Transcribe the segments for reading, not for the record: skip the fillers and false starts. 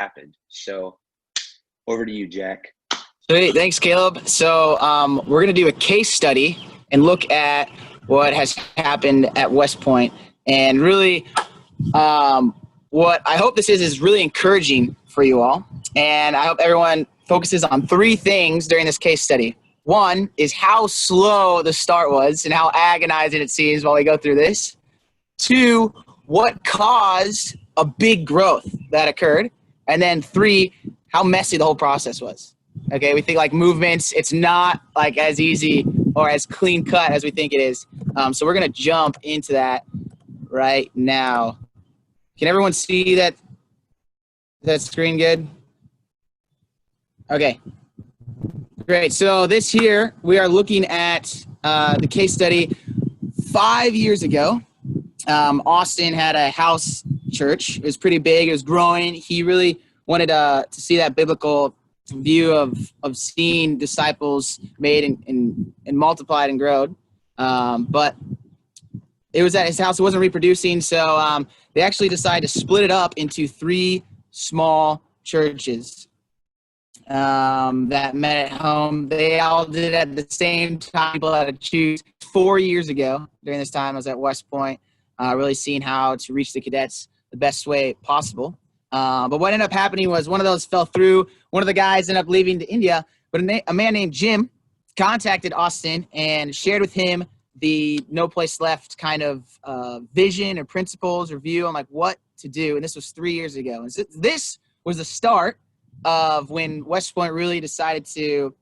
happened. So over to you, Jack. Sweet. Thanks, Caleb. So we're going to do a case study and look at what has happened at West Point. And really, what I hope this is really encouraging for you all. And I hope everyone focuses on three things during this case study. One is how slow the start was and how agonizing it seems while we go through this. Two, what caused a big growth that occurred. And then three, how messy the whole process was. Okay, we think like movements, it's not like as easy or as clean cut as we think it is. So we're going to jump into that right now. Can everyone see that screen good? Okay, great. So this here, we are looking at the case study 5 years ago. Austin had a house church. It was pretty big. It was growing. He really wanted to see that biblical view of seeing disciples made and multiplied and grown. But it was at his house. It wasn't reproducing. So they actually decided to split it up into three small churches that met at home. They all did it at the same time. People had to choose. 4 years ago during this time, I was at West Point, really seeing how to reach the cadets the best way possible. But what ended up happening was one of those fell through. One of the guys ended up leaving to India, but a man named Jim contacted Austin and shared with him the No Place Left kind of vision or principles or view on like what to do. And this was 3 years ago. And so this was the start of when West Point really decided to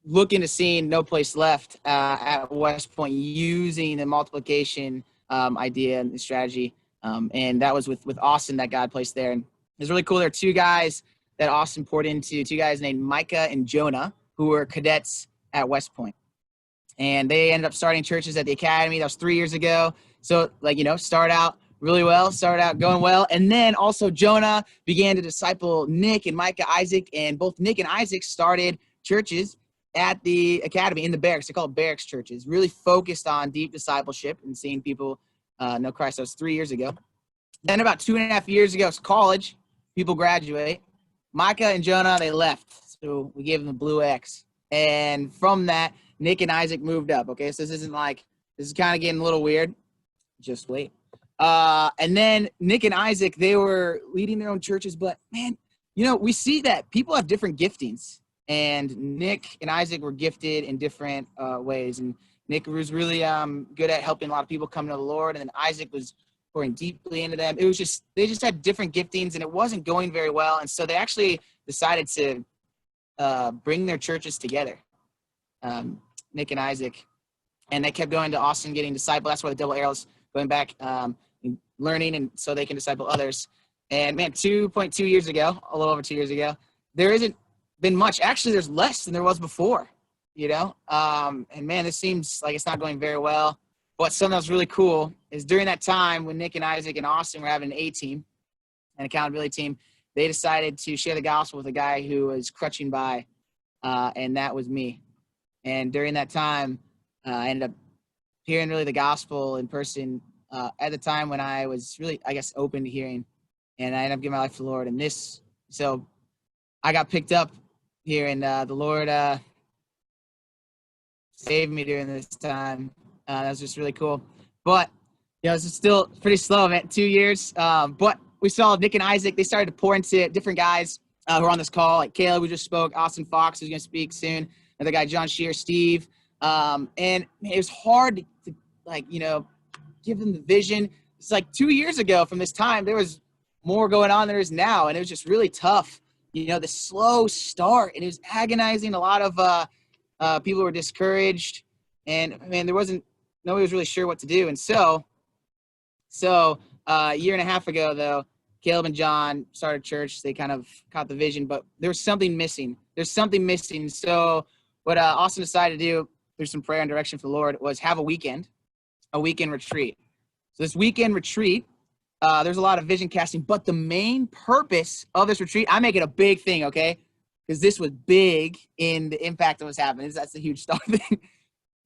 look into seeing No Place Left at West Point using the multiplication idea and strategy. And that was with Austin that God placed there. And it was really cool. There are two guys that Austin poured into, two guys named Micah and Jonah, who were cadets at West Point. And they ended up starting churches at the academy. That was 3 years ago. So, start out really well, started out going well. And then also Jonah began to disciple Nick and Micah, Isaac, and both Nick and Isaac started churches at the academy in the barracks. They call it barracks churches, really focused on deep discipleship and seeing people know Christ. That was 3 years ago. Then about 2.5 years ago, it's college. People graduate. Micah and Jonah, they left. So we gave them the blue X. And from that, Nick and Isaac moved up. Okay, so this is kind of getting a little weird. Just wait. And then Nick and Isaac, they were leading their own churches. But, man, we see that people have different giftings. And Nick and Isaac were gifted in different ways. And Nick was really good at helping a lot of people come to the Lord. And then Isaac was pouring deeply into them. They just had different giftings, and it wasn't going very well. And so they actually decided to bring their churches together, Nick and Isaac. And they kept going to Austin, getting discipled. That's why the double arrows, going back and learning, and so they can disciple others. And, man, 2.2 years ago, a little over 2 years ago, there isn't been much. Actually, there's less than there was before, and man, this seems like it's not going very well. But something that was really cool is during that time when Nick and Isaac and Austin were having an A-team, an accountability team, they decided to share the gospel with a guy who was crutching by, and that was me. And during that time, I ended up hearing really the gospel in person at the time when I was really, I guess, open to hearing, and I ended up giving my life to the Lord. And so I got picked up here, and the Lord saved me during this time. That was just really cool. But, it's still pretty slow, man, 2 years. But we saw Nick and Isaac, they started to pour into different guys who are on this call, like Caleb, who just spoke, Austin Fox, who's going to speak soon, another guy, John Shear, Steve. And man, it was hard to give them the vision. It's like 2 years ago from this time, there was more going on than there is now. And it was just really tough. The slow start, and it was agonizing. A lot of people were discouraged, and man, nobody was really sure what to do. And so a year and a half ago, though, Caleb and John started church. They kind of caught the vision, but there was something missing. There's something missing. So what Austin decided to do through some prayer and direction from the Lord was have a weekend retreat. So this weekend retreat, there's a lot of vision casting, but the main purpose of this retreat, I make it a big thing, okay? Because this was big in the impact that was happening. That's a huge star thing.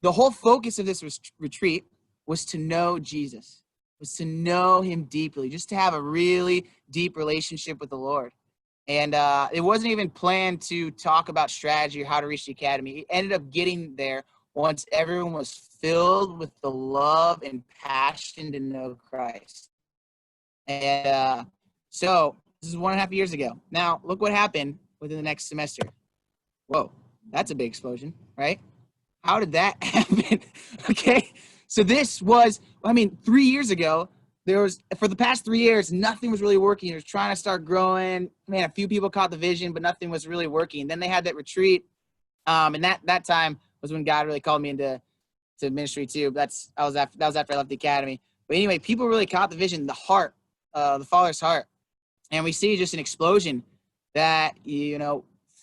The whole focus of this retreat was to know Jesus. was to know him deeply, just to have a really deep relationship with the Lord. And it wasn't even planned to talk about strategy or how to reach the academy. It ended up getting there once everyone was filled with the love and passion to know Christ. And so this is 1.5 years ago. Now, look what happened within the next semester. Whoa, that's a big explosion, right? How did that happen? Okay, so this was, 3 years ago, there was, for the past 3 years, nothing was really working. It was trying to start growing. Man, a few people caught the vision, but nothing was really working. Then they had that retreat, and that time was when God really called me into ministry too. That was after I left the academy. But anyway, people really caught the vision, the heart, the Father's heart, and we see just an explosion that,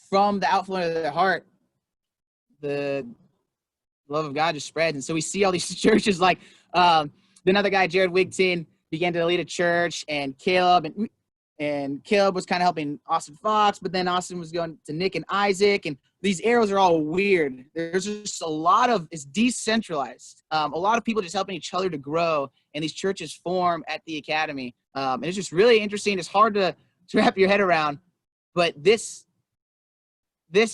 from the outflow of their heart, the love of God just spreads. And so we see all these churches like another guy, Jared Wigton, began to lead a church, and Caleb was kind of helping Austin Fox, but then Austin was going to Nick and Isaac, and these arrows are all weird. There's just it's decentralized. A lot of people just helping each other to grow, and these churches form at the academy. And it's just really interesting. It's hard to wrap your head around, but this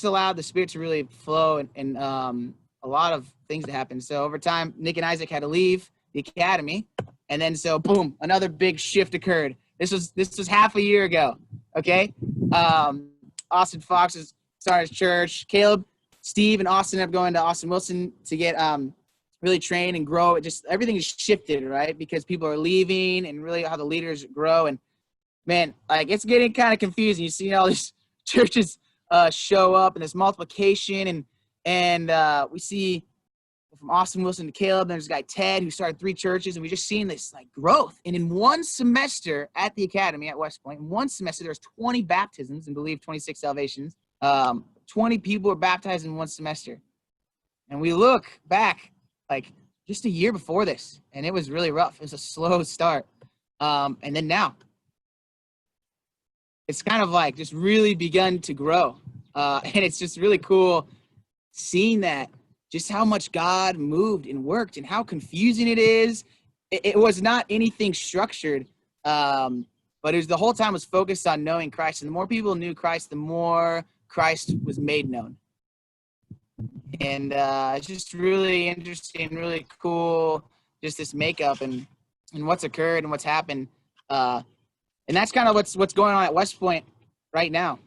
allowed the Spirit to really flow, and a lot of things to happen. So over time, Nick and Isaac had to leave the academy, and then so boom, another big shift occurred. This was half a year ago. Okay, Austin Fox has started his church. Caleb, Steve, and Austin ended up going to Austin Wilson to get really train and grow. Everything is shifted, right? Because people are leaving, and really how the leaders grow. And man, like, it's getting kind of confusing. You see all these churches show up, and there's multiplication, and we see from Austin Wilson to Caleb. There's a guy, Ted, who started 3 churches, and we just seen this like growth. And in one semester at the academy at West Point, in one semester, there's 20 baptisms and believe 26 salvations. 20 people were baptized in one semester. And we look back like just a year before this, and it was really rough. It was a slow start. And then now it's kind of like just really begun to grow. And it's just really cool seeing that, just how much God moved and worked, and how confusing it is. It was not anything structured, but it was the whole time was focused on knowing Christ. And the more people knew Christ, the more Christ was made known. And it's just really interesting, really cool, just this makeup and what's occurred and what's happened. And that's kind of what's going on at West Point right now.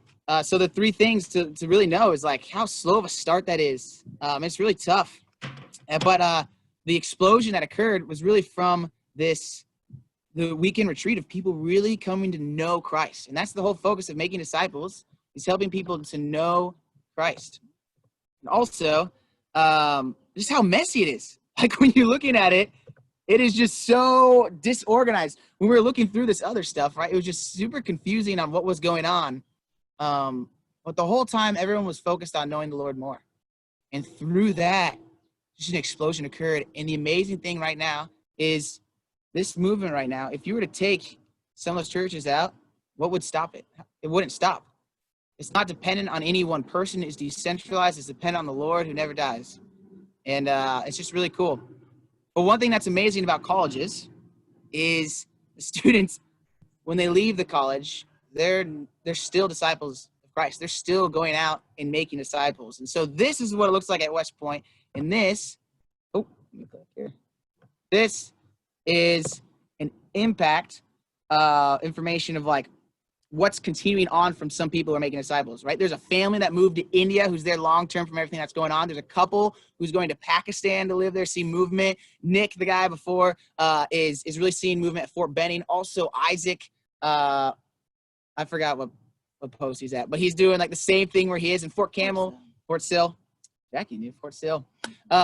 So the 3 things to really know is like how slow of a start that is. It's really tough. But the explosion that occurred was really from the weekend retreat of people really coming to know Christ. And that's the whole focus of making disciples, is helping people to know Christ. And also, just how messy it is. Like, when you're looking at it, it is just so disorganized. When we were looking through this other stuff, right, it was just super confusing on what was going on. But the whole time, everyone was focused on knowing the Lord more. And through that, just an explosion occurred. And the amazing thing right now is this movement right now, if you were to take some of those churches out, what would stop it? It wouldn't stop. It's not dependent on any one person. It's decentralized. It's dependent on the Lord who never dies. And it's just really cool. But one thing that's amazing about colleges is the students, when they leave the college, they're still disciples of Christ. They're still going out and making disciples. And so this is what it looks like at West Point. And this, let me click here. This is an impact information of like what's continuing on from some people who are making disciples, right? There's a family that moved to India who's there long-term from everything that's going on. There's a couple who's going to Pakistan to live there, see movement. Nick, the guy before, is really seeing movement at Fort Benning. Also, Isaac, I forgot what post he's at, but he's doing like the same thing where he is in Fort Campbell, Fort Sill. Jackie knew Fort Sill.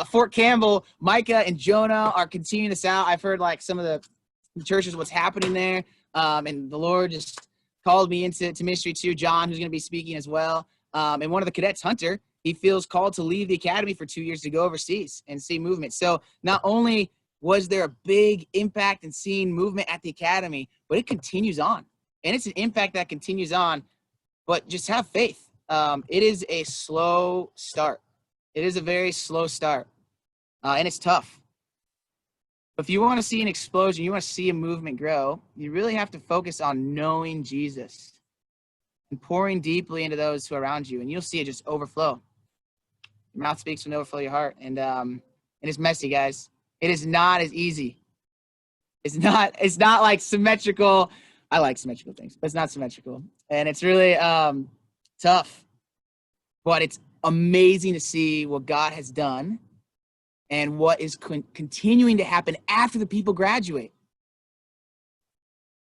Fort Campbell, Micah and Jonah are continuing this out. I've heard like some of the churches, what's happening there. And the Lord just called me into ministry too. John, who's going to be speaking as well. And one of the cadets, Hunter, he feels called to leave the academy for 2 years to go overseas and see movement. So not only was there a big impact in seeing movement at the academy, but it continues on. And it's an impact that continues on, but just have faith. It is a slow start. It is a very slow start. And it's tough. If you want to see an explosion, you want to see a movement grow, you really have to focus on knowing Jesus and pouring deeply into those who are around you, and you'll see it just overflow. Your mouth speaks when overflow your heart, and it's messy, guys. It is not as easy. It's not like symmetrical. I like symmetrical things, but it's not symmetrical, and it's really tough. But it's amazing to see what God has done and what is continuing to happen after the people graduate.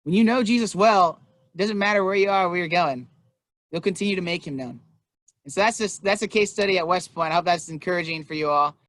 When you know Jesus well, it doesn't matter where you are, where you're going. You'll continue to make him known. And so that's a case study at West Point. I hope that's encouraging for you all.